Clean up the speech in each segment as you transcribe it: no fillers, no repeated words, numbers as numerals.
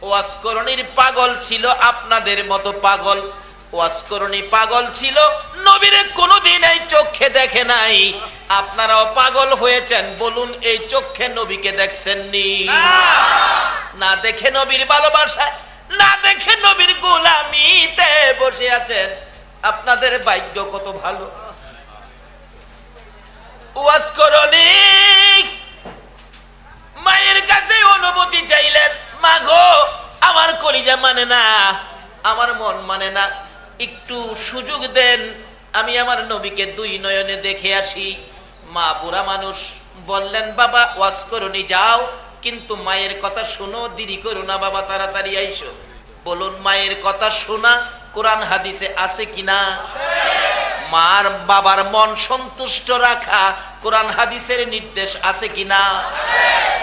ওয়াসকরণীর পাগল ছিল আপনাদের মতো পাগল। ওয়াসকরণী পাগল ছিল, নবীরে কোনোদিন এই চোখে দেখে নাই। আপনারাও পাগল হয়েছেন, বলুন এই চোখে নবীকে দেখছেননি? না দেখে নবীর ভালোবাসায়, না দেখে নবীর গোলামিতে বসে আছেন। আপনাদের ভাগ্য কত ভালো। ওয়াসকরণী মায়ের কাছে অনুমতি চাইলেন, মা গো আমার কলিজা মানে না, আমার মন মানে না, একটু সুযোগ দেন, আমি আমার নবীকে দুই নয়নে দেখে আসি। মা বুড়া মানুষ, বললেন বাবা ওয়াসকরণী যাও, কিন্তু মায়ের কথা শোনো, দেরি করো না বাবা, তাড়াতাড়ি আইসো। বলুন মায়ের কথা শোনা কোরআন হাদিসে আছে কিনা? মার বাবার মন সন্তুষ্ট রাখা কোরআন হাদিসের নির্দেশ আছে কিনা?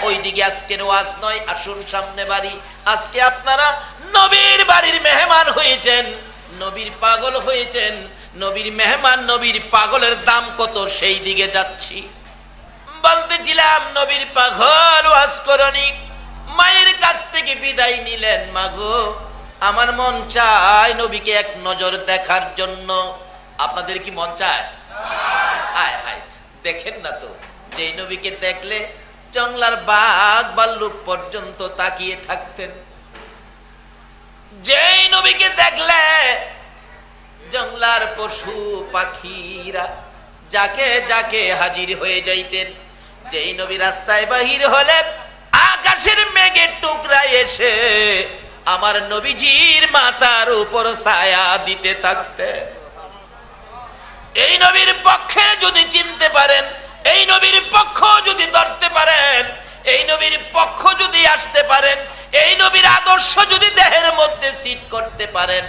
ওইদিকে আজকের ওয়াজ নয়, আসুন সামনে বাড়ি। আজকে আপনারা নবীর বাড়ির মেহমান হয়েছেন, নবীর পাগল হয়েছেন। নবীর মেহমান, নবীর পাগলের দাম কত সেই দিকে যাচ্ছি। বলতেছিলাম নবীর পাগল ওয়াসকরণী মায়ের কাছ থেকে বিদায় নিলেন। মাগো আমার মন চায় নবীকে এক নজর দেখার জন্য। আপনাদের কি মন চায়? হায় হায়, দেখেন না তো, যেই নবীকে দেখলে জঙ্গলার বাঘ ভাল্লুক পর্যন্ত তাকিয়ে থাকতেন, যেই নবীকে দেখলে জঙ্গলার পশু পাখিরা যাকে যাকে হাজির হয়ে যাইতেন। যেই নবী রাস্তায় বাহির হলে আকাশের মেঘের টুকরা এসে আমার নবীজির মাথার উপর ছায়া দিতে থাকতে। এই নবীর পক্ষে যদি চিনতে পারেন, এই নবীর পক্ষ যদি ধরতে পারেন, এই নবীর পক্ষ যদি আসতে পারেন, এই নবীর আদর্শ যদি দেহের মধ্যে সিট করতে পারেন,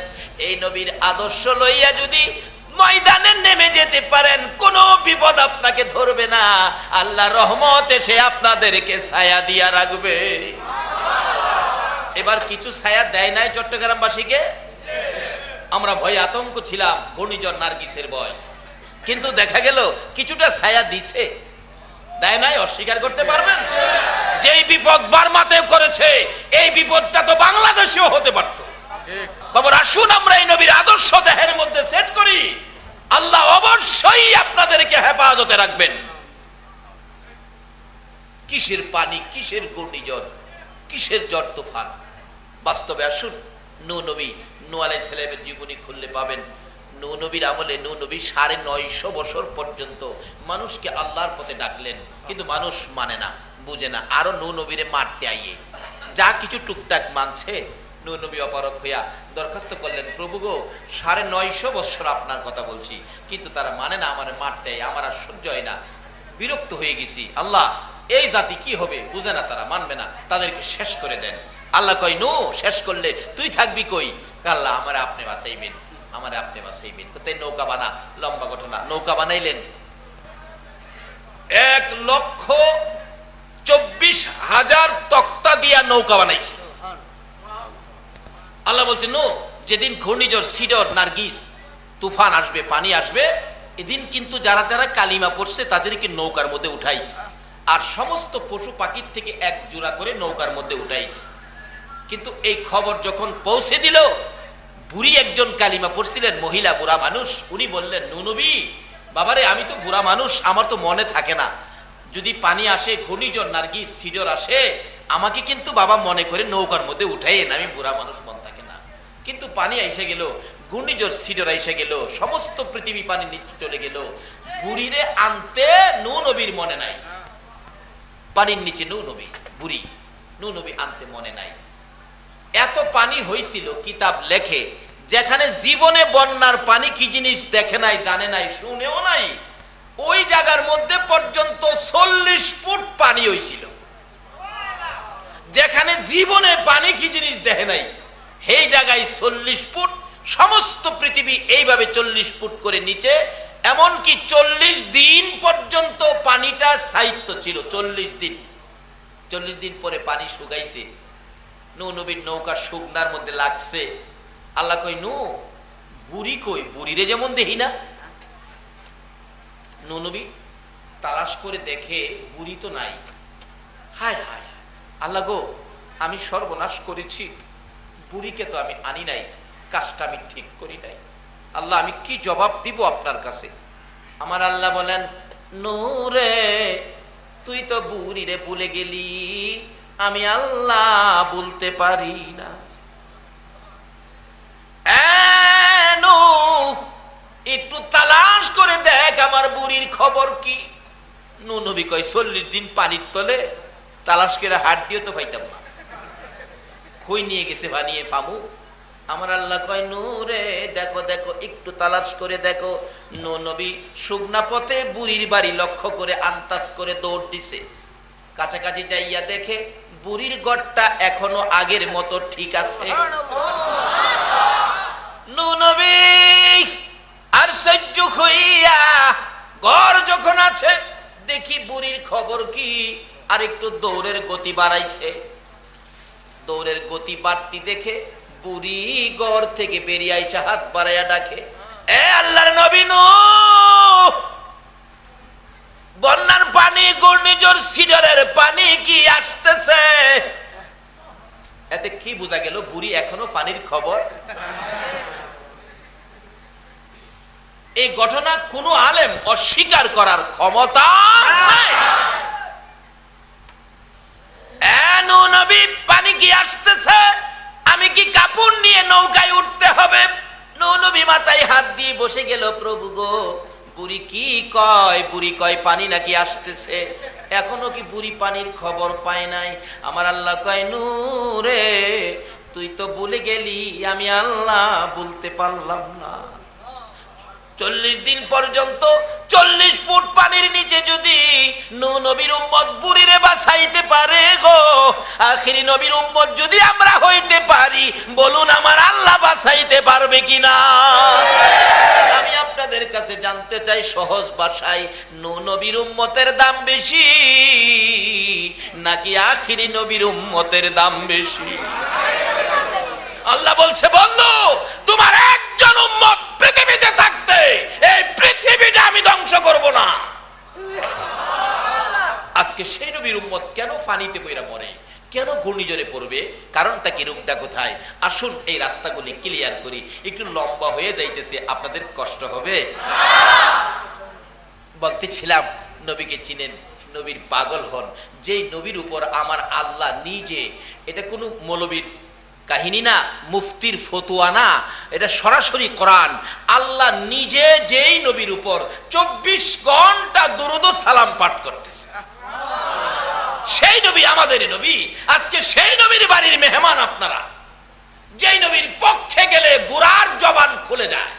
এই নবীর আদর্শ লইয়া যদি ময়দানে নেমে যেতে পারেন, কোনো বিপদ আপনাকে ধরবে না। আল্লাহ রহমত এসে আপনাদেরকে ছায়া দিয়া রাখবে। এবার কিছু ছায়া দেয় নাই চট্টগ্রামবাসীকে? আমরা ভয় আতঙ্ক ছিলাম ঘূর্ণিঝড় নার্গিসের ভয়, কিন্তু দেখা গেল কিছুটা ছায়া দিছে। দেয় নাই? অস্বীকার করতে পারবেন? যেই বিপদ বার্মাতেও করেছে, এই বিপদটা তো বাংলাদেশেও হতে পারত। বাবা আসুন আমরা এই নবীর আদর্শ দেহের মধ্যে সেট করি, আল্লাহ অবশ্যই আপনাদেরকে হেফাজতে রাখবেন। কিসের পানি, কিসের ঘূর্ণিঝড়, কিসের ঝড় তুফান। বাস্তবে আসুন নূহ নবী, নূহ আলাইহিস সালামের জীবনী খুললে পাবেন। নূহ নবীর আমলে নূহ নবী 950 বছর পর্যন্ত মানুষকে আল্লাহর পথে ডাকলেন, কিন্তু মানুষ মানে না, বুঝে না। আরো নূহ নবীরে মারতে আইয়ে যা কিছু টুকটাক মানছে। নূহ নবী অপারক হইয়া দরখাস্ত করলেন, প্রভু গো 950 বছর আপনার কথা বলছি, কিন্তু তারা মানে না, আমার মারতে আইয়ে, আমার আর সহ্য হয় না, বিরক্ত হয়ে গেছি। আল্লাহ এই জাতি কি হবে, বুঝে না, তারা মানবে না, তাদেরকে শেষ করে দেন। আল্লাহ কয় নূহ শেষ করলে তুই থাকবি কই? আল্লাহ আমার আপনি বাঁচাইবেন, আমার আপনি বাঁচাইবেন। তাই নৌকা বানা, লম্বা ঘটনা। নৌকা বানাইলেন, 1,24,000 তক্তা দিয়া নৌকা বানাইছে। আল্লাহ বলছে নূহ যেদিন ঘূর্ণিঝড় সিডর নার্গিস তুফান আসবে, পানি আসবে, এদিন কিন্তু যারা যারা কালিমা পড়ছে তাদেরকে নৌকার মধ্যে উঠাইস, আর সমস্ত পশু পাখির থেকে এক জোড়া করে নৌকার মধ্যে উঠাইস। কিন্তু এই খবর যখন পৌঁছে দিল, বুড়ি একজন কালিমা পড়ছিলেন, মহিলা বুড়া মানুষ, উনি বললেন নূহ নবী বাবারে আমি তো বুড়া মানুষ, আমার তো মনে থাকে না, যদি পানি আসে ঘূর্ণিঝড় নার্গিস সিডর আসে আমাকে কিন্তু বাবা মনে করে নৌকার মধ্যে উঠাইয়েন, আমি বুড়া মানুষ মন থাকে না। কিন্তু পানি আইসে গেল, ঘূর্ণিঝড় সিডর আইসে গেল, সমস্ত পৃথিবী পানি নিচে চলে গেল, বুড়িরে আনতে নূহ নবীর মনে নাই। পানির নিচে নূহ নবী, বুড়ি, নূহ নবী আনতে মনে নাই। এত পানি হয়েছিল, কিতাব লেখে যেখানে জীবনে বন্যার পানি কি জিনিস দেখে নাই, জানে নাই, শুনেও নাই, ওই জায়গার মধ্যে পর্যন্ত 40 ফুট পানি হয়েছিল। যেখানে জীবনে পানি কি জিনিস দেখে নাই, সেই জায়গায় 40 ফুট, সমস্ত পৃথিবী এইভাবে 40 ফুট করে নিচে, এমনকি 40 দিন পর্যন্ত পানিটা স্থায়িত্ব ছিল। 40 দিন, 40 দিন পরে পানি শুকাইছে, নূহ নবীর নৌকা শুকনার মধ্যে লাগছে। আল্লাহ কই নূহ বুড়ি কই, বুড়িরে যেমন দেখি না। নূহ নবী তালাশ করে দেখে বুড়ি তো নাই। হায় হায় আল্লাহ গো আমি সর্বনাশ করেছি, বুড়িকে তো আমি আনি নাই, কাজটা আমি ঠিক করি নাই। আল্লাহ আমি কি জবাব দিব আপনার কাছে? আমার আল্লাহ বলেন, নূরে তুই তো বুড়িরে ভুলে গেলি, আমি আল্লাহ বলতে পারি না। একটু তালাশ করে দেখ আমার বুড়ির খবর কি। নূহ নবী কয় 40 দিন পানির তলে তালাশ করে হাত দিয়ে তো পাইতাম না, কই নিয়ে গেছে বানিয়ে পামু। আমার আল্লাহ কয়, নূরে দেখো দেখো, একটু তালাশ করে দেখো। নূহ নবী শুকনা পথে বুড়ির বাড়ি লক্ষ্য করে আন্তাজ করে দৌড় দিছে। কাছাকাছি যাইয়া দেখে বুড়ির গড়টা এখনো আগের মতো ঠিক আছে। নূহ নবী আর সহ্য হইয়া ঘর যখন আছে, দেখি বুড়ির খবর কি। আর একটু দৌড়ের গতি বাড়াইছে। দৌড়ের গতি বাড়তি দেখে বুড়ি ঘর থেকে বেরিয়ে আইসা হাত বাড়াইয়া ডাকে, এ আল্লাহর নবী নূহ, বন্যার পানি, ঘূর্ণিঝড় সিডরের পানি কি আসতেছে? এতে কি বোঝা গেল? বুড়ি এখনো পানির খবর। এই ঘটনা কোনো আলেম অস্বীকার করার ক্ষমতা নাই। নূহ নবী, পানি কি আসতেছে? আমি কি কাপড় নিয়ে নৌকায় উঠতে হবে? নূহ নবী মাথায় হাত দিয়ে বসে গেল, প্রভু গো, বুড়ি কি কয়? বুড়ি কয় পানি নাকি আসতেছে। এখনো কি বুড়ি পানির খবর পায় নাই? আমার আল্লাহ কয়, নূহ রে তুই তো ভুলে গেলি, আমি আল্লাহ বলতে পারলাম না। 40 দিন পর্যন্ত 40 ফুট পানির নিচে যদি নূহ নবীর উম্মত বুড়িরে বাঁচাইতে পারে গো, আখিরি নবীর উম্মত যদি আমরা হইতে পারি, বলুন আমার আল্লাহ বাঁচাইতে পারবে কিনা? আমি আপনাদের কাছে জানতে চাই সহজ ভাষায়, নূহ নবীর উম্মতের দাম বেশি নাকি আখিরি নবীর উম্মতের দাম বেশি? আল্লাহ বলছে, বন্ধু, তোমার একজন উম্মত পৃথিবীতে থাকতে এই পৃথিবীটা আমি ধ্বংস করব না। আজকে সেই নবীর উম্মত কেন পানিতে পইরা মরে, কেন ঘূর্ণিঝড়ে পড়বে? কারণটা কি, রূপটা কোথায়? আসুন এই রাস্তাগুলি ক্লিয়ার করি। একটু লম্বা হয়ে যাইতেছে, আপনাদের কষ্ট হবে। বলতেছিলাম, নবীকে চিনেন, নবীর পাগল হন। যেই নবীর উপর আমার আল্লাহ নিজে, এটা কোনো মৌলবীর কাহিনী না, মুফতির ফতুয়া না, এটা সরাসরি কোরআন। আল্লাহ নিজে যেই নবীর উপর 24 ঘন্টা দুরূদ ও সালাম পাঠ করতেছে, সেই নবী আমাদের নবী। আজকে সেই নবীর বাড়ির মেহমান আপনারা। যেই নবীর পক্ষে গেলে গুরার জবান খুলে যায়,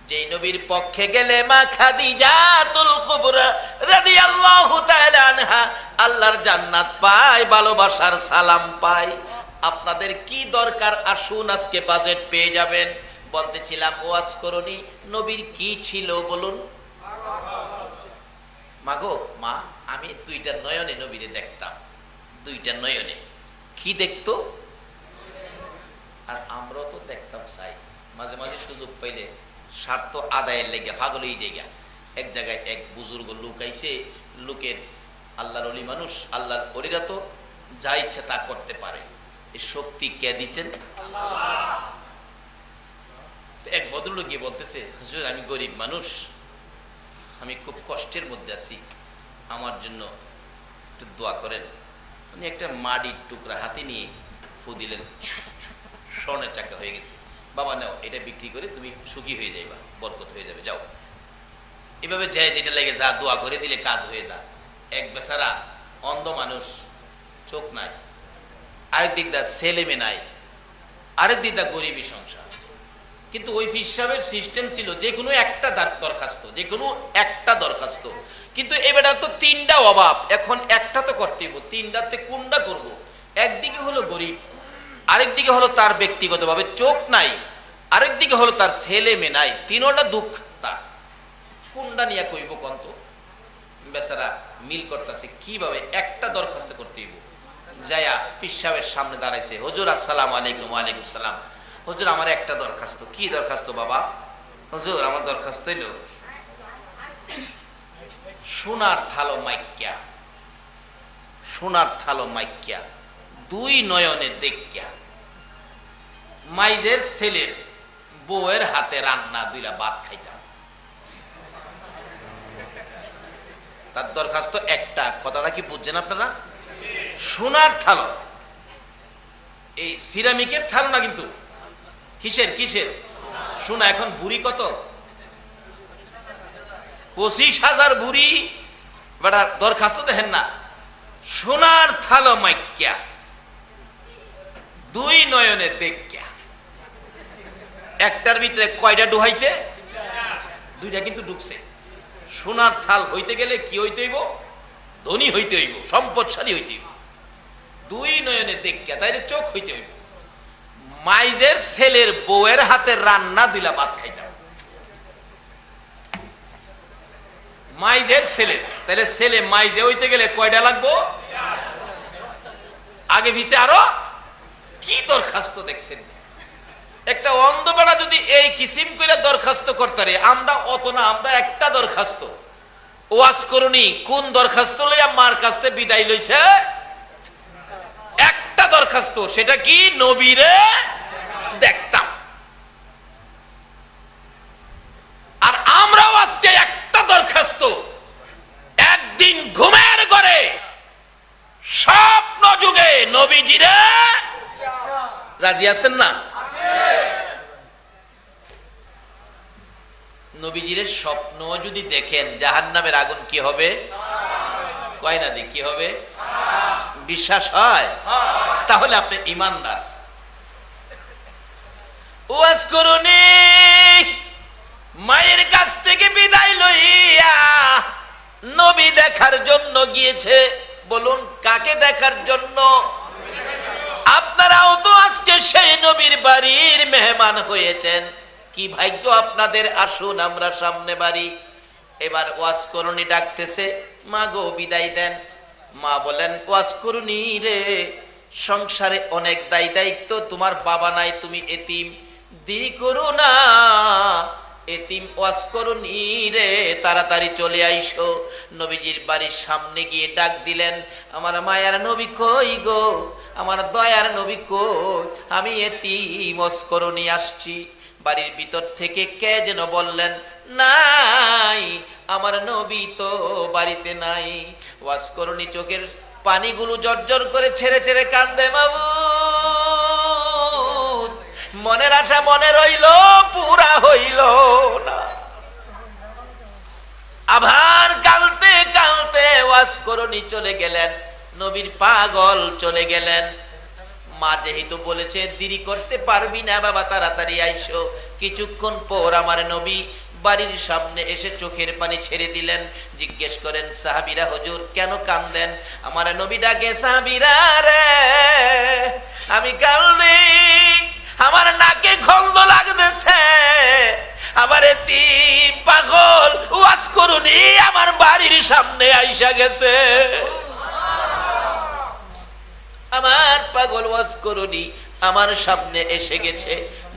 যেই নবীর পক্ষে গেলে মা খাদিজাতুল কুবরা রাদিয়াল্লাহু তাআলা আনহা আল্লাহর জান্নাত পায়, ভালোবাসার সালাম পায়। আপনাদের কি দরকার? আসুন আজকে বাজেট পেয়ে যাবেন। বলতেছিলাম, ওয়াজ করনি, নবীর কি ছিল বলুন? মাগো মা, আমি 2টা নয়নে নবীরে দেখতাম। 2টা নয়নে কি দেখতো? আর আমরাও তো দেখতাম চাই, মাঝে মাঝে সুযোগ পাইলে স্বার্থ আদায়ের লেগে পাগল এই জায়গা। এক জায়গায় এক বুজুর্গ লোক আইছে, লোকের আল্লাহর ওলি মানুষ, আল্লাহর ওলিরা তো যা ইচ্ছা তা করতে পারে, এই শক্তি কে দিছেন? এক ভদ্রলোক গিয়ে বলতেছে, হুজুর আমি গরিব মানুষ, আমি খুব কষ্টের মধ্যে আছি, আমার জন্য একটু দোয়া করেন। উনি একটা মাটির টুকরা হাতে নিয়ে ফু দিলেন, স্বর্ণের চাকা হয়ে গেছে। বাবা নাও, এটা বিক্রি করে তুমি সুখী হয়ে যাইবা, বরকত হয়ে যাবে, যাও। এভাবে যায়, যেটা লেগে যা দোয়া করে দিলে কাজ হয়ে যা। এক বেচারা অন্ধ মানুষ, চোখ নাই, আরেক দিক দা ছেলে মেয়ে নাই, আরেক দিক দা গরিবী সংসার। কিন্তু ওই হিসাবের সিস্টেম ছিল যে কোনো একটা দরখাস্ত, যে কোনো একটা দরখাস্ত। কিন্তু এবার তো 3টা অভাব, এখন একটা তো করতেই হবে, 3টাতে কোনটা করব? একদিকে হলো গরিব, আরেকদিকে হলো তার ব্যক্তিগতভাবে চোখ নাই, আরেকদিকে হলো তার ছেলে মেয়ে নাই, 3টা দুঃখ তার। কোনটা নিয়ে কইব কন্ত? বেচারা মিল করতেছে কিভাবে একটা দরখাস্ত করতে হইব। যায়া পীর সাহেবের সামনে দাঁড়াইছে, হুজুর আসসালামু আলাইকুম। ওয়ালাইকুম সালাম। হুজুর আমার একটা দরখাস্ত। কি দরখাস্ত বাবা? হুজুর আমার দরখাস্ত হইল সোনার থালো মাইক্যা, সোনার থালো মাইক্যা দুই নয়নে দেখিয়া মাইজের ছেলের বউয়ের হাতে রান্না দুইলা ভাত খাইতাম। তার দরখাস্ত একটা, কথাটা কি বুঝছেন আপনারা? সোনার থালো, এই সিরামিকের থালো না কিন্তু। কিসের কিসের? সোনা। এখন বুড়ি কত? 25,000 বুড়ি। বেটা দরখাস্ত দেখেন না, সোনার থালো মাইক্যা দুই নয়নে দেখিয়া। একটার ভিতরে কয়টা ডুহাইছে? দুইটা কিন্তু ঢুকছে। সোনার থাল হইতে গেলে কি হইতে হইব? ধনী হইতে হইব, সম্পদশালী হইতে হইব। দুই নয়নে দেখিয়া, তাইলে চোখ হইতে হইব। মাইজের ছেলের বউয়ের হাতে রান্না দিলা ভাত খাইতাম। মাইজের ছেলে, তাহলে ছেলে মাইজে হইতে গেলে কয়টা লাগবো? আগে পিছে আরো কি দরখাস্ত দেখছেন? একটা অন্ধ বেড়া যদি এই কিসিম করে দরখাস্ত করতে, আমরা অত না, আমরা একটা দরখাস্ত ওয়াজ করুনি। কোন দরখাস্ত লইয়া মার কাছ থেকে বিদায় লইছে? একটা দরখাস্ত, সেটা কি? নবীরে দেখতাম। আর আমরাও আজকে একটা দরখাস্ত, একদিন ঘুমের ঘরে স্বপ্ন যুগে নবীজিরে রাজি আছেন না? নবীজির স্বপ্ন যদি দেখেন, জাহান্নামের আগুন কি হবে? কয় না দি কি হবে? বিশ্বাস হয়? তাহলে আপনি ইমানদার। ওয়াজ করুনি মায়ের কাছ থেকে বিদায় লইয়া নবী দেখার জন্য গিয়েছে। বলুন কাকে দেখার জন্য? আপনারাও তো আজকে সেই নবীর বাড়ির মেহমান হয়েছেন। কি ভাগ্য আপনাদের। আসুন আমরা সামনে বাড়ি। এবার ওয়াজ করুনি ডাকতেছে, মা গো বিদায় দেন। মা বলেন, ওয়াজ করুনি রে, সংসারে অনেক দায় দায়িত্ব, তোমার বাবা নাই, তুমি এতিম, দেরি করো না। এতিম ওয়াজ করুনি রে, তাড়াতাড়ি চলে আইসো। নবীজির বাড়ির সামনে গিয়ে ডাক দিলেন, আমার মায়ার নবী কই গো, আমার দয়ার নবী কই, আমি এতিম ওয়াজ করুনি আসছি। বাড়ির ভিতর থেকে কে যেন বললেন, নাই, আমার নবী তো বাড়িতে নাই। ওয়াজ করুনি চোখের পানিগুলো জর্জর করে ছেড়ে ছেড়ে কান্দে, মাবুদ মনের আশা মনে রইল, পুরা হইল না। আবার কালতে কালতে ওয়াজ করুনি চলে গেলেন, নবীর পাগল চলে গেলেন। মা যেহেতু বলেছে দেরি করতে পারবি না বাবা, তাড়াতাড়ি আইসো। কিছুক্ষণ পর আমার নবী বাড়ির সামনে এসে চোখের পানি ছেড়ে দিলেন। জিজ্ঞেস করেন সাহাবীরা, হুজুর কেন কান্দেন? আমার নবী ডাকে, সাহাবীরা রে, আমি কান্দি, আমার নাকে গন্ধ লাগতেছে, আমার এতিম পাগল ওয়াজ করুনি আমার বাড়ির সামনে আইসা গেছে। আমার পাগল ওয়াজ করুনি আমার সামনে এসে গেছে।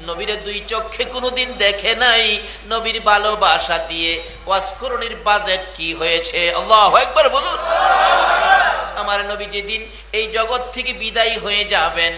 নবীরে দুই চোখে কোনোদিন দেখে নাই। নবীর ভালোবাসা দিয়ে ওয়াজ করুনির বাজেট কি হয়েছে? আল্লাহু আকবার বলুন। আমার নবী যেদিন এই জগৎ থেকে বিদায় হয়ে যাবেন,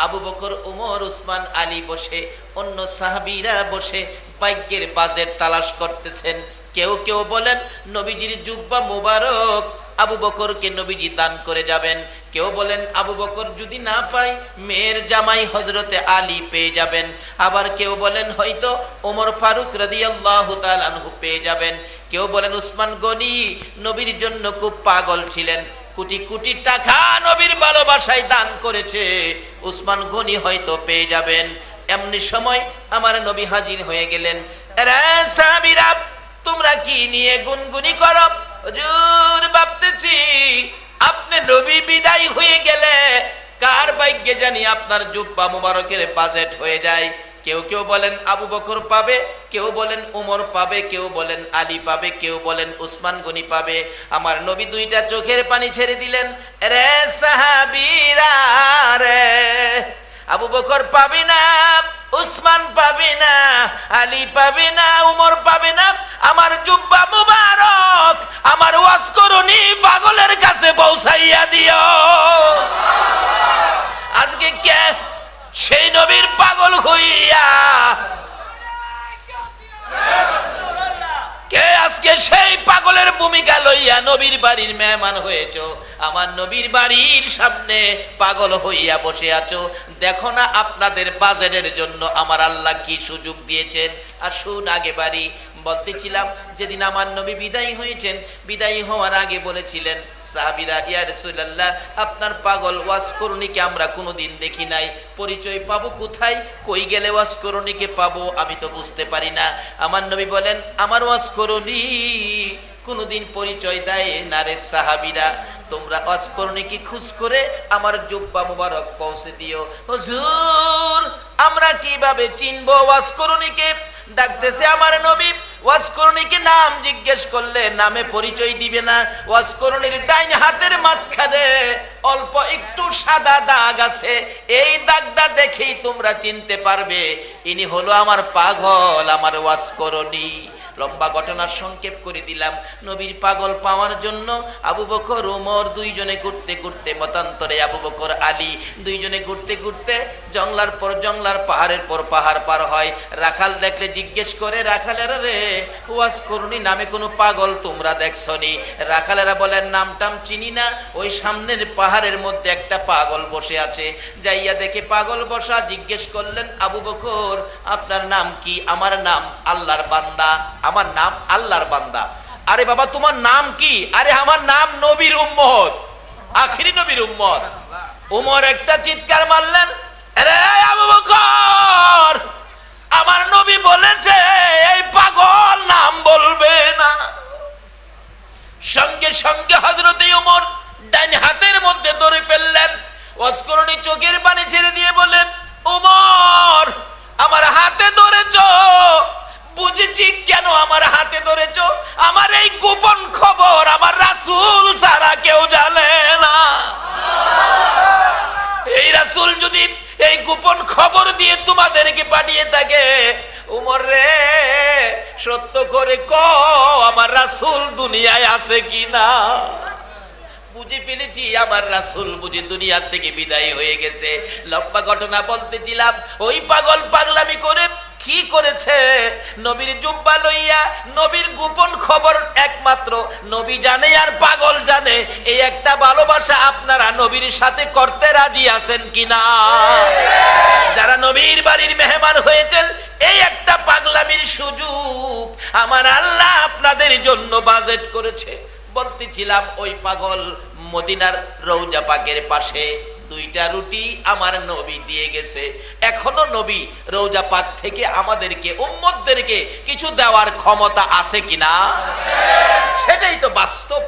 আবু বকর, উমর, উসমান, আলী বসে, অন্য সাহাবীরা বসে ভাগ্যের বাজেট তালাশ করতেছেন। কেউ কেউ বলেন নবীজির জুব্বা মুবারক আবু বকরকে নবীজি দান করে যাবেন। কেউ বলেন আবু বকর যদি না পায়, মেয়ের জামাই হযরতে আলী পেয়ে যাবেন। আবার কেউ বলেন হয়তো ওমর ফারুক রাদিয়াল্লাহু তাআলা আনহু পেয়ে যাবেন। কেউ বলেন উসমান গনি নবীর জন্য খুব পাগল ছিলেন, কোটি কোটি টাকা নবীর ভালোবাসায় দান করেছে, উসমান গনি হয়তো পেয়ে যাবেন। এমনি সময় আমার নবী হাজির হয়ে গেলেন। আরে সাহাবীরা, তোমরা কি নিয়ে গুনগুনি করো? হুজুর ভাবতেছি আপনি নবী বিদায় হয়ে গেলে কার ভাগ্যে জানি আপনার জুব্বা মুবারকের বাজেট হয়ে যায়। কেউ কেউ বলেন আবু বকর পাবে, কেউ বলেন উমর পাবে, কেউ বলেন আলী পাবে, কেউ বলেন উসমান গনি পাবে। আমার নবী দুইটা চোখের পানি ছেড়ে দিলেন। রে সাহাবীরা রে, আবু বকর পাবে না, উসমান পাবে না, আলী পাবে না, উমর পাবে না, আমার জুব্বা মুবারক আমার ওয়াজ করুনি পাগলের কাছে পৌঁছাইয়া দিও। আজকে কে সেই নবীর পাগল হইয়া, কে আজকে সেই পাগলের ভূমিকা লইয়া নবীর বাড়ির মেহমান হয়েছ, আমার নবীর বাড়ির সামনে পাগল হইয়া বসে আছো? দেখো না আপনাদের বাজারের জন্য আমার আল্লাহ কি সুযোগ দিয়েছেন। আসুন আগে বাড়ি। বলতেছিলাম যেদিন আমার নবী বিদায়ী হয়েছেন, বিদায়ী হওয়ার আগে বলেছিলেন সাহাবীরা, ইয়া রাসূলুল্লাহ আপনার পাগল ওয়াজ করণীকে আমরা কোনোদিন দেখি নাই, পরিচয় পাবো কোথায়, কই গেলে ওয়াজ করণীকে পাবো আমি তো বুঝতে পারি না। আমার নবী বলেন আমার ওয়াজ করণী কোনোদিন পরিচয় দেয় না রে সাহাবীরা, তোমরা ওয়াজ করণীকে খুঁজ করে আমার জুব্বা মুবারক পৌঁছে দিও। হুজুর আমরা কিভাবে চিনবো ওয়াজ করণীকে? ডাকতেছে আমার নবী, ওয়াজ করণীকে নাম জিজ্ঞেস করলে নামে পরিচয় দিবে না। ওয়াজ করণীর ডাইন হাতের মাঝখানে অল্প একটু সাদা দাগ আছে, এই দাগটা দেখেই তোমরা চিনতে পারবে ইনি হলো আমার পাগল, আমার ওয়াজ করণী। লম্বা ঘটনার সংক্ষেপ করে দিলাম। নবীর পাগল পাওয়ার জন্য আবু বকর ওমর দুইজনে ঘুরতে ঘুরতে, মতান্তরে আবু বকর আলী দুইজনে ঘুরতে ঘুরতে জংলার পর জংলার, পাহাড়ের পর পাহাড় পার হয়। রাখাল দেখলে জিজ্ঞেস করে, রাখালেরা রে ওয়াজ করণী নামে কোনো পাগল তোমরা দেখছনি? রাখালেরা বলেন নাম টাম চিনি না, ওই সামনের পাহাড়ের মধ্যে একটা পাগল বসে আছে। যাইয়া দেখে পাগল বসা, জিজ্ঞেস করলেন আবু বকর আপনার নাম কি? আমার নাম আল্লাহর বান্দা। আমার নাম আল্লাহর বান্দা। আরে বাবা তোমার নাম কি? আরে আমার নাম নবীর উম্মত, আখিরি নবীর উম্মত। ওমর একটা চিৎকার মারলেন, আরে আবু বকর আমার নবী বলেছে এই পাগল নাম বলবে না। সঙ্গে সঙ্গে হযরতে ওমর ডান হাতের মধ্যে ধরে ফেললেন। ওয়াজ করণী চোখের পানি ছেড়ে দিয়ে বলেন, ওমর আমার হাতে ধরেছ, বুঝেছি কেন আমার হাতে ধরেছ, আমার এই গোপন খবর আমার রাসূল ছাড়া কেউ জানে না। এই রাসূল যদি এই গোপন খবর দিয়ে তোমাদেরকে পাঠিয়ে থাকে, উমর রে সত্য করে কও আমার রাসূল দুনিয়ায় আছে কিনা। বুঝে ফেলেছি আমার রাসূল বুঝি দুনিয়া থেকে বিদায় হয়ে গেছে। লম্বা ঘটনা বলতেছিলাম, ওই পাগল পাগলামি করে কি করেছে, নবীর জুব্বা লইয়া নবীর গোপন খবর একমাত্র নবী জানে আর পাগল জানে। এই একটা ভালোবাসা আপনারা নবীর সাথে করতে রাজি আছেন কিনা? যারা নবীর বাড়ির মেহমান হয়েছেন, এই একটা পাগলামির সুযোগ আমার আল্লাহ আপনাদের জন্য বাজেট করেছে। বলতেছিলাম ওই পাগল মদিনার রওজা পাকের পাশে দুইটা রুটি আমার নবী দিয়ে গেছে। এখনো নবী রওজা পাক থেকে আমাদেরকে উম্মতদেরকে কিছু দেওয়ার ক্ষমতা আছে কিনা? সেটাই তো বাস্তব।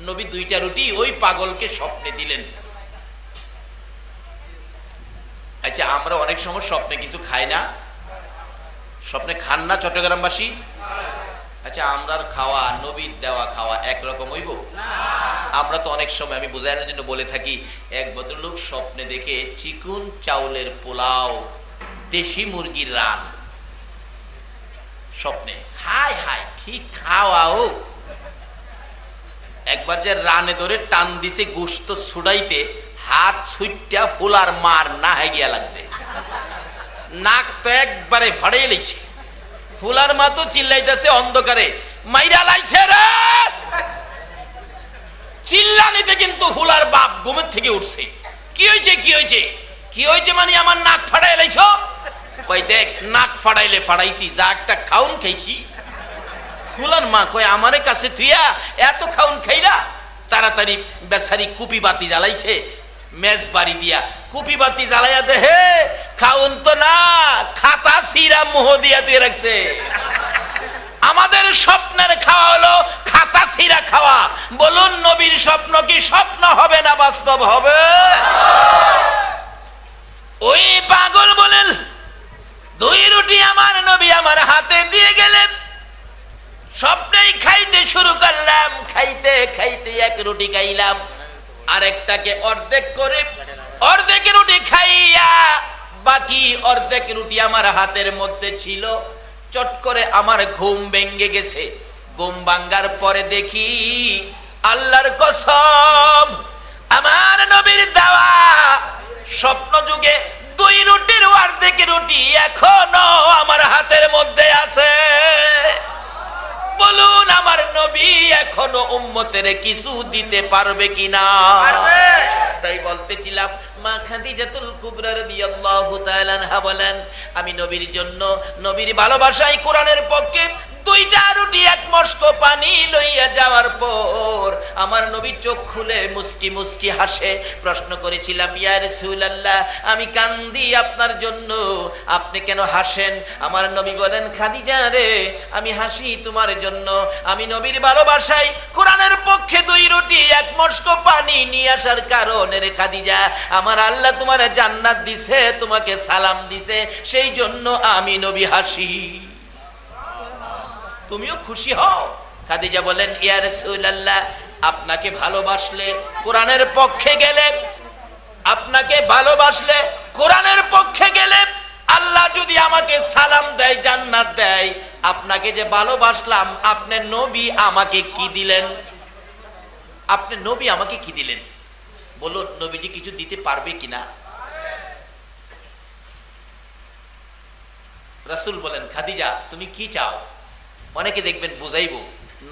নবী দুইটা রুটি ওই পাগলকে স্বপ্নে দিলেন। আচ্ছা আমরা অনেক সময় স্বপ্নে কিছু খাই না? স্বপ্নে খান না চট্টগ্রামবাসী? আচ্ছা আমরার খাওয়া নবীর দেওয়া খাওয়া একরকম হইব? আমরা তো অনেক সময়, আমি বোঝানোর জন্য বলে থাকি, এক ভদ্রলোক স্বপ্নে দেখে চিকুন চাউলের পোলাও, দেশি মুরগির রান স্বপ্নে। হায় হায় কি খাওয়াও! একবার যে রানে ধরে টান দিছে গোশত ছুড়াইতে, হাত ছুটটা ফুলার মার না হয়ে গিয়া লাগছে, নাক তো একবারে ফাড়িয়ে লেগছে। ফুলার মা তো চিল্লাইতেছে অন্ধকারে, মাইরা লাইছে রে! চিল্লানিতে কিন্তু ফুলার বাপ ঘুমের থেকে উঠছে। কি হয়েছে কি হয়েছে কি হয়েছে? মানে আমার নাক ফাড়াই লাইছ? কই দেখ নাক ফাড়াইলে ফাড়াইছি, যা একটা খাউন খাইছি। ফুলার মা কয় আমারে কাছে তুইয়া এত খাউন খাইলা? তাড়াতাড়ি বেচারি কুপি বাতি জ্বালাইছে, মেজ বাড়ি দিয়া কুপি বাতি জ্বালাইয়া দেহে খাউন তো না, খাতা সিরা মোহ দিয়া দিয়ে রাখছে। আমাদের স্বপ্নের খাওয়া হলো খাতা সিরা খাওয়া। বলুন নবীর স্বপ্ন কি স্বপ্ন হবে না বাস্তব হবে? ওই পাগল বলেন দুই রুটি আমার নবী আমার হাতে দিয়ে গেলেন। স্বপ্নেই খাইতে শুরু করলাম, খাইতে খাইতে এক রুটি খাইলাম, আরেকটাকে অর্ধেক করে অর্ধেক রুটি খাইয়া বাকি অর্ধেক রুটি আমার হাতের মধ্যে ছিল। চট করে আমার ঘুম ভেঙে গেছে। ঘুম ভাঙ্গার পরে দেখি আল্লাহর কসম আমার নবীর দেওয়া স্বপ্ন যুগে 2 রুটির অর্ধেক রুটি এখনো আমার হাতের মধ্যে আছে। বলুন আমার নবী এখনো উম্মতের কিছু দিতে পারবে কিনা? তাই বলতেছিলাম মা খাদিজাতুল কুবরা রাদিয়াল্লাহু তাআলা আনহা বলেন, আমি নবীর জন্য, নবীর ভালোবাসায় কোরআনের পক্ষে 2টা রুটি 1 মস্ক পানি লইয়া যাওয়ার পর আমার নবী চোখ খুলে মুস্কি মুস্কি হাসে। প্রশ্ন করেছিলাম, ইয়া রাসূলুল্লাহ, আমি কান্দি আপনার জন্য, আপনি কেন হাসেন? আমার নবী বলেন, খাদিজা রে, আমি হাসি তোমার জন্য। আমি নবীর ভালোবাসায় কোরআনের পক্ষে 2 রুটি 1 মস্ক পানি নিয়ে আসার কারণে রে খাদিজা, আমার আল্লাহ তোমার জান্নাত দিছে, তোমাকে সালাম দিছে, সেই জন্য আমি নবী হাসি। তুমিও খুশি হও। খাদিজা বলেন, ইয়া রাসূলুল্লাহ, আপনাকে ভালোবাসলে কোরআনের পক্ষে গেলে, আপনাকে ভালোবাসলে কোরআনের পক্ষে গেলে আল্লাহ যদি আমাকে সালাম দেয়, জান্নাত দেয়, আপনাকে যে ভালোবাসলাম, আপনি নবী আমাকে কি দিলেন? আপনি নবী আমাকে কি দিলেন? বলুন, নবীজি কিছু দিতে পারবে কিনা? রাসূল বলেন, খাদিজা তুমি কি চাও? অনেকে দেখবেন বুঝাইবো,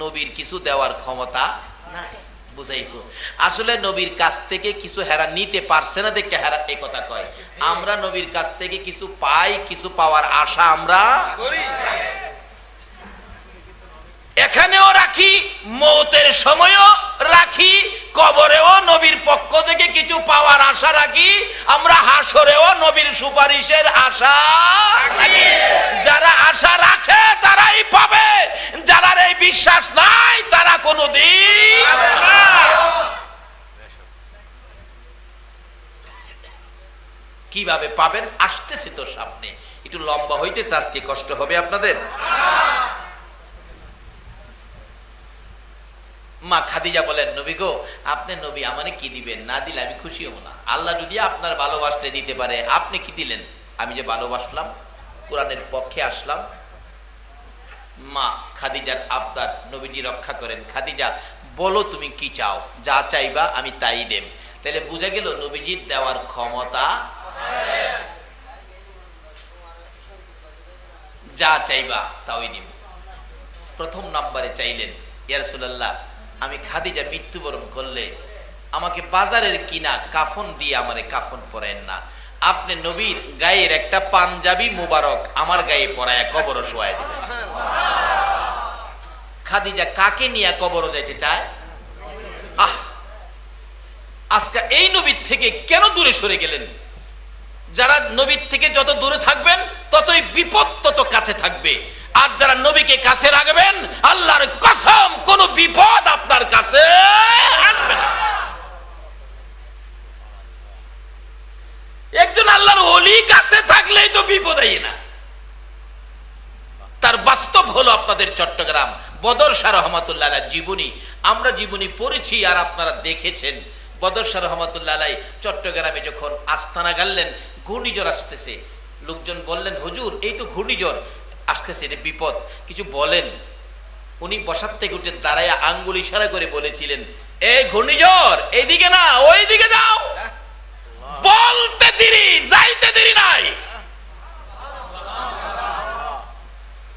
নবীর কিছু দেওয়ার ক্ষমতা নাই, বুঝাইবো। আসলে নবীর কাছ থেকে কিছু হেরা নিতে পারছে না দেখে হেরা এই কথা কয়। আমরা নবীর কাছ থেকে কিছু পাই, কিছু পাওয়ার আশা আমরা করি। এখানেও রাখি, মৌতের সময়ও রাখি, কবরেও নবীর পক্ষ থেকে কিছু পাওয়ার আশা রাখি, আমরা হাসরেও নবীর সুপারিশের আশা রাখি। যারা আশা রাখে তারাই পাবে, যারা এই বিশ্বাস নাই তারা কোনোদিন পাবে না। কিভাবে পাবেন? আসতেছে তো সামনে, একটু লম্বা হইতেছে আজকে, কষ্ট হবে আপনাদের। মা খাদিজা বলেন, নবী গো, আপনি নবী আমারে কি দিবেন? না দিলে আমি খুশি হব না। আল্লাহ যদি আপনার ভালোবাসলে দিতে পারে, আপনি কি দিলেন? আমি যে ভালোবাসলাম, কোরআনের পক্ষে আসলাম। মা খাদিজার আবদার নবীজি রক্ষা করেন। খাদিজা বলো তুমি কি চাও, যা চাইবা আমি তাই দেব। তাহলে বুঝা গেল নবীজির দেওয়ার ক্ষমতা, যা চাইবা তাই দিব। প্রথম নম্বরে চাইলেন, ইয়া রাসূলুল্লাহ, আমি খাদিজা মৃত্যুবরণ করলে আমাকে বাজারের কিনা কাফন দিয়ে আমারে কাফন পরায়েন না, আপনি নবীর গায়ের একটা পাঞ্জাবি মুবারক আমার গায়ে পরায়া কবর শোয়ায় দিবেন। খাদিজা কাকে নিয়ে কবর যাইতে চায়? আজকে এই নবীর থেকে কেন দূরে সরে গেলেন? যারা নবীর থেকে যত দূরে থাকবেন ততই বিপদ তত কাছে থাকবে, আর যারা নবীকে কাছে রাখবেন, আল্লাহর কসম কোন বিপদ আপনার কাছে আসবে না। একজন আল্লাহর ওলি কাছে থাকলেই তো বিপদ হয় না। তার বাস্তব হলো আপনাদের চট্টগ্রাম বদর শাহ রহমাতুল্লাহ আলাইহির জীবনী। আমরা জীবনী পড়েছি আর আপনারা দেখেছেন। বদর শাহ রহমাতুল্লাহ আলাইহি চট্টগ্রামে যখন আস্তানা গাড়লেন, ঘূর্ণিঝড় আসতেছে, লোকজন বললেন, হুজুর এই তো ঘূর্ণিঝড় আসতেছে, এটা বিপদ, কিছু বলেন। উনি বসার থেকে উঠে দাঁড়ায় আঙ্গুল ইশারা করে বলেছিলেন, এই ঘূর্ণিঝড় এইদিকে না ওই দিকে যাও, বলতে দেরি যাইতে দেরি নাই।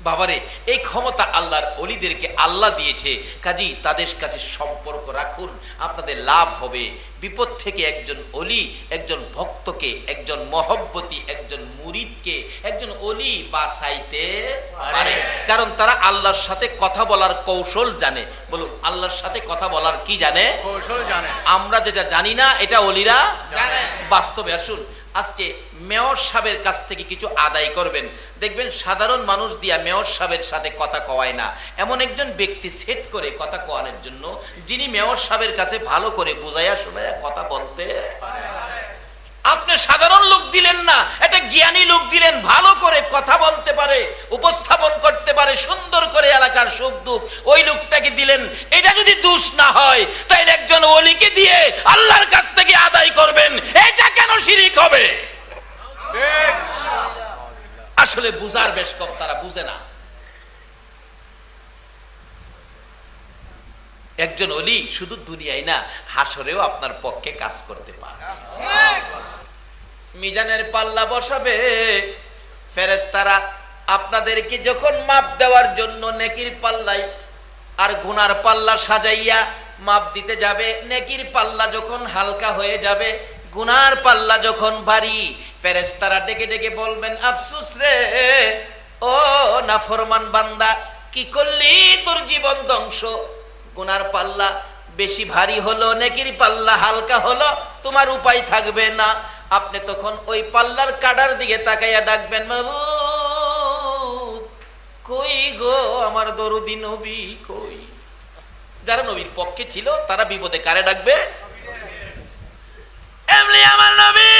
বাবারে, এই ক্ষমতা আল্লাহর ওলিদেরকে আল্লাহ দিয়েছে, কাজী তাদের কাছে সম্পর্ক রাখুন, আপনাদের লাভ হবে। বিপদ থেকে একজন ওলি, একজন ভক্তকে, একজন মহব্বতী, একজন মুরিদকে একজন ওলি বাঁচাইতে পারে, কারণ তারা আল্লাহর সাথে কথা বলার কৌশল জানে। বলুন, আল্লাহর সাথে কথা বলার কি জানে? কৌশল জানে। আমরা যেটা জানি না এটা ওলিরা জানে। বাস্তবে আসুন, আজকে মেয়র সাহেবের কাছ থেকে কিছু আদায় করবেন, দেখবেন সাধারণ মানুষ দিয়া মেয়র সাহেবের সাথে কথা কওয়ায় না, এমন একজন ব্যক্তি সেট করে কথা কওয়ানোর জন্য, যিনি মেয়র সাহেবের কাছে ভালো করে বুঝাইয়া শোনায়া কথা বলতে পারে। আপনি সাধারণ লোক দিলেন না, এটা জ্ঞানী লোক দিলেন, ভালো করে কথা বলতে পারে, উপস্থাপন করতে পারে সুন্দর করে এলাকার সুখ দুঃখ, ওই লোকটাকে দিলেন। এটা যদি দোষ না হয়, তাইলে একজন ওলিকে দিয়ে আল্লাহর কাছ থেকে আদায় করবেন, এটা কেন শিরিক হবে? আসলে বুঝার বেশ কম, তারা বুঝে না। একজন ওলি শুধু দুনিয়ায় না, হাসরেও আপনার পক্ষে কাজ করতে পারে। মিজানের পাল্লা বসাবে। ফেরেশতারা আপনাদেরকে যখন মাপ দেওয়ার জন্য নেকির পাল্লায় আর গুনার পাল্লা সাজাইয়া মাপ দিতে যাবে, নেকির পাল্লা যখন হালকা হয়ে যাবে, গুনার পাল্লা যখন ভারী, ফেরেশতারা ডেকে ডেকে বলবেন, আফসোস রে ও নাফরমান বান্দা, কি করলি, তোর জীবন ধ্বংস। গুনার পাল্লা বেশি ভারী হলো, নেকির পাল্লা হালকা হলো, তোমার উপায় থাকবে না। আপনি তখন ওই পাল্লার কাটার দিকে তাকাইয়া ডাকবেন, মাবুদ কই গো আমার দরদি নবী কই। যারা নবীর পক্ষে ছিল তারা বিপদে কারে ডাকবে? এমনি আমার নবী।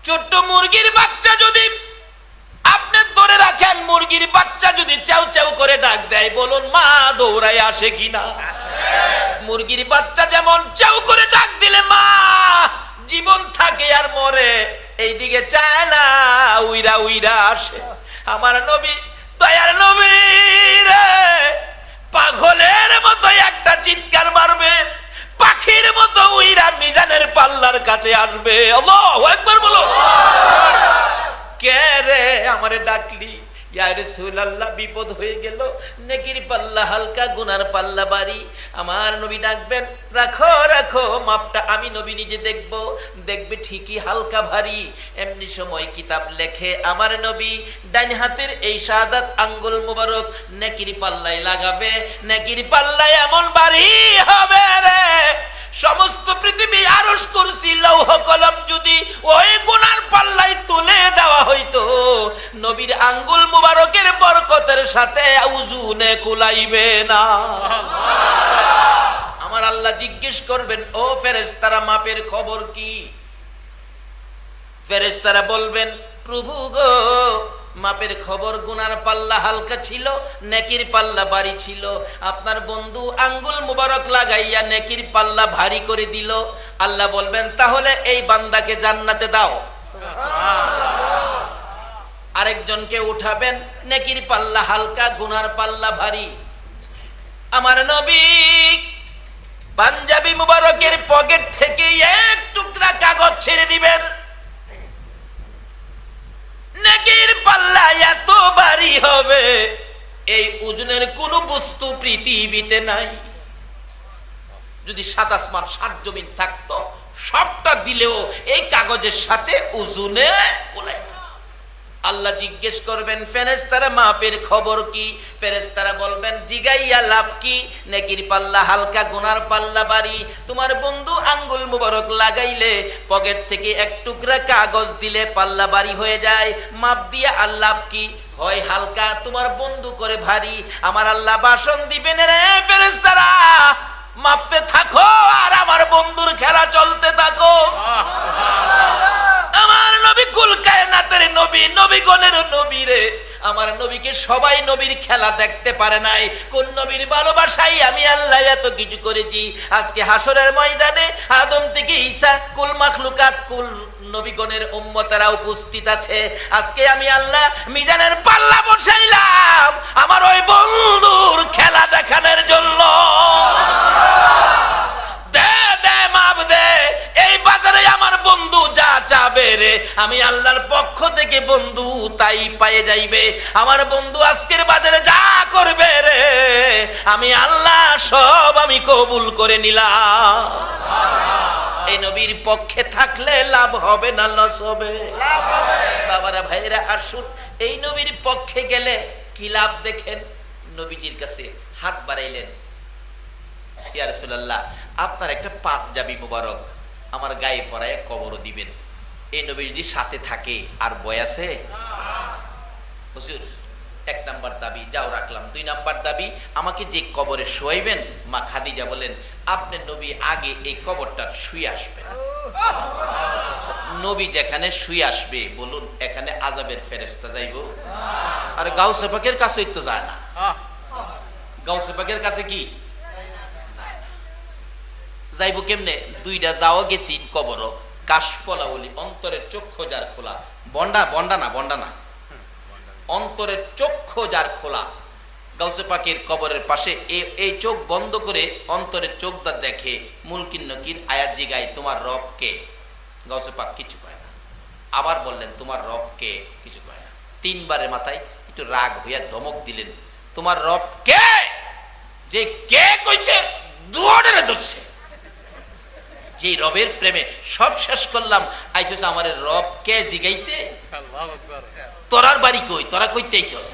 ছোট্ট মুরগির বাচ্চা যদি আপনি ধরে রাখেন, মুরগির বাচ্চা যদি চাউ চাউ করে ডাক দেয়, বলুন মা দৌড়ায় আসে কিনা? মুরগির বাচ্চা যেমন চাউ করে ডাক দিলে মা জীবন থাকে আর মরে, এইদিকে চায় না, উইরা উইরা আসে। আমার নবী, দয়ার নবী রে, পাগলের মতো একটা চিৎকার মারবে, পাখির মতো উইরা মিজানের পাল্লার কাছে আসবে। আল্লাহু আকবার বলো। কে রে আমারে ডাকলি? ইয়া রাসূলুল্লাহ, বিপদ হয়ে গেল, নেকির পাল্লা হালকা, গুনার পাল্লা ভারী। আমার নবী ডাকবেন, রাখো রাখো মাপটা আমি নবী নিজে দেখব, দেখবে ঠিকই হালকা ভারী। এমনি সময় কিতাব লেখে আমার নবী ডাইন হাতের এই শাহাদাত আঙ্গুল মুবারক নেকির পাল্লায় লাগাবে, নেকির পাল্লায় এমন ভারী হবে রে, সমস্ত পৃথিবী আরশ কুরসি লৌহ কলম যদি ওই গুনার পাল্লায় তুলে দেওয়া হইতো, নবীর আঙ্গুল মুবারকের বরকতের সাথে ওজনে কুলাইবে না। আমার আল্লাহ জিজ্ঞেস করবেন, ও ফেরেশতারা মাপের খবর কি? ফেরেশতারা বলবেন, প্রভু গো মাপের খবর, গুনার পাল্লা হালকা ছিল, নেকির পাল্লা ভারী ছিল। আপনার বন্ধু আঙ্গুল মুবারক লাগাইয়া নেকির পাল্লা ভারী করে দিল। আল্লাহ বলবেন, তাহলে এই বান্দাকে জান্নাতে দাও। আরেকজনকে উঠাবেন, নেকির পাল্লা হালকা, গুনার পাল্লা ভারী। আমার নবী পাঞ্জাবি মুবারকের পকেট থেকে এক টুকরা কাগজ ছেড়ে দিবেন, নেকির পাল্লা এত ভারী হবে, এই ওজনের কোন বস্তু পৃথিবীতে নাই। যদি ৭ আসমান ৭ জমিন থাকতো, সবটা দিলেও এই কাগজের সাথে ওজনে কোলাই। আল্লাহ জিজ্ঞেস করবেন, ফেরেশতারা মাপের খবর কি? ফেরেশতারা বলবেন, জিগাইয়া লাভ কি? নেকির পাল্লা হালকা, গুনার পাল্লা ভারী। তোমার বন্ধু আঙ্গুল মুবারক লাগাইলে, পকেট থেকে এক টুকরা কাগজ দিলে পাল্লা ভারী হয়ে যায়। মাপ দিয়া আল্লাহ কি হয় হালকা, তোমার বন্ধু করে ভারী। আমার আল্লাহ ভাষণ দিবেন, রে ফেরেশতারা মাপতে থাকো আর আমার বন্ধুর খেলা চলতে থাকো। আমার নবী কুল কায়নাতের নবী, নবীগণের নবী রে। আমার নবীকে সবাই নবীর খেলা দেখতে পারে নাই। কোন নবীর ভালোবাসাই আমি আল্লাহ এত কিছু করেছি। আজকে হাসরের ময়দানে আদম থেকে ঈসা, কুল মাখলুকাত, কুল নবীগণের উম্মতেরা উপস্থিত আছে। আজকে আমি আল্লাহ মিজানের পাল্লা বসাইলাম আমার ওই বন্ধুর খেলা দেখানোর জন্য। এই বাজারে আমার বন্ধু যা চাবে রে, আমি আল্লাহর পক্ষ থেকে বন্ধু তাই পায়ে যাইবে। আমার বন্ধু আজকের বাজারে যা করবে রে, আমি আল্লাহ সব আমি কবুল করে নিলাম। এই নবীর পক্ষে থাকলে লাভ হবে না লস হবে? বাবারা ভাইরা আসুন, এই নবীর পক্ষে গেলে কি লাভ দেখেন। নবীজির কাছে হাত বাড়াইলেন, ইয়া রাসূলুল্লাহ আপনার একটা পাঞ্জাবি মুবারক আমার গায়ে পরায় কবরও দিবেন। এই নবীজি সাথে থাকে আর বয় আছে? হুজুর ১ নাম্বার দাবি যাও রাখলাম। ২ নাম্বার দাবি, আমাকে যে কবরে শোয়াইবেন, মা খাদিজা বলেন আপনি নবী আগে এই কবরটা শুয়ে আসবেন। নবী যেখানে শুয়ে আসবে, বলুন এখানে আযাবের ফেরেশতা যাইব? আর গাউসে পাকের কাছে তো যায় না। গাউসে পাকের কাছে কি যাইব কেমনে? 2টা যাও গেছি কবর, কাশপলা বলি, অন্তরের চক্ষু যার খোলা, বন্ডা বন্ডা না, বন্ডা না, অন্তরের চক্ষু যার খোলা, গাউসে পাকের কবরের পাশে এই চোখ বন্ধ করে অন্তরের চোখটা দেখে মুলকিন নকির আয়াত জিগায় তোমার রব কে? গাউসে পাক কিছু কয় না। আবার বললেন তোমার রব কে? কিছু কয় না। তিনবারের মাথায় একটু রাগ হইয়া ধমক দিলেন, তোমার রব কে? যে কে কইছে দুয়ারে ধরছে, যে রবের প্রেমে সব শেষ করলাম, আইছস আমার রব কে জিগাইতে? তোরার বাড়ি কই? তোরা কইতে আইছস?